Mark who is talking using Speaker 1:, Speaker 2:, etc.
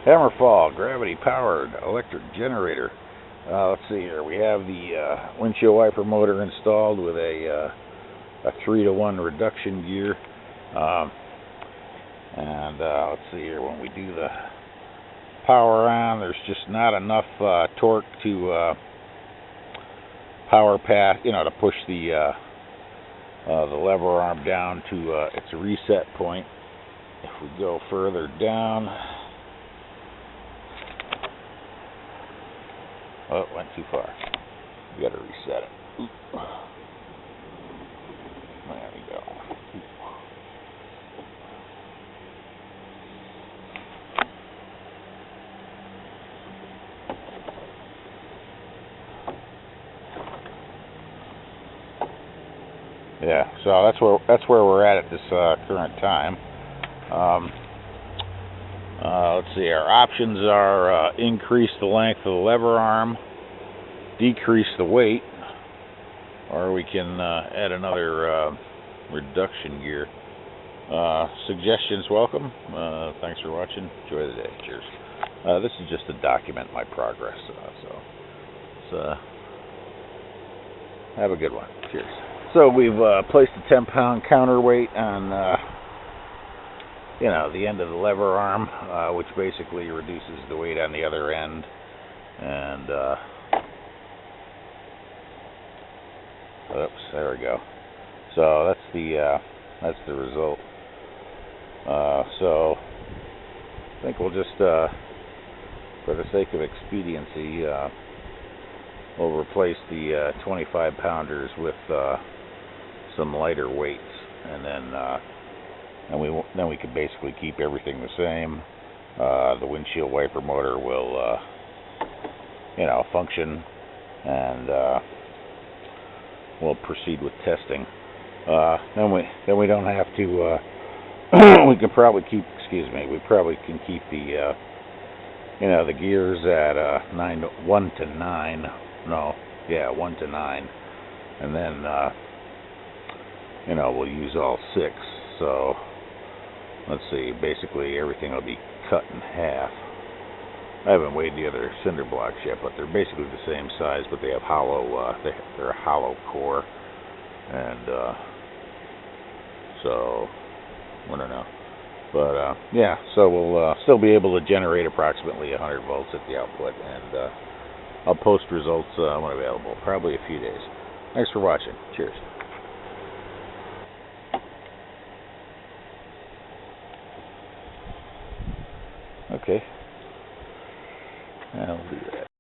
Speaker 1: hammerFall gravity-powered electric generator. Let's see here. We have the windshield wiper motor installed with a 3-to-1 reduction gear. And let's see here. When we do the power on, there's just not enough torque to power path, to push the lever arm down to its reset point. If we go further down, oh, it went too far. We got to reset it. Oop. There we go. Yeah, so that's where we're at this current time. Let's see. Our options are increase the length of the lever arm, decrease the weight, or we can add another reduction gear. Suggestions welcome. Thanks for watching. Enjoy the day. Cheers. This is just to document my progress. So have a good one. Cheers. So we've placed a 10-pound counterweight on the end of the lever arm, which basically reduces the weight on the other end, and oops, there we go. So that's the result. So I think we'll just, for the sake of expediency, we'll replace the 25-pounders with some lighter weights, and then we can basically keep everything the same. The windshield wiper motor will function, and we'll proceed with testing. Then we don't have to. We can probably keep. We probably can keep the the gears at 1 to 9. No, yeah, 1 to 9, and then we'll use all 6. So let's see. Basically, everything will be cut in half. I haven't weighed the other cinder blocks yet, but they're basically the same size, but they have hollow. They're a hollow core, and so I don't know. But yeah, so we'll still be able to generate approximately 100 volts at the output, and I'll post results when available, probably a few days. Thanks for watching. Cheers. Okay. I'll do that.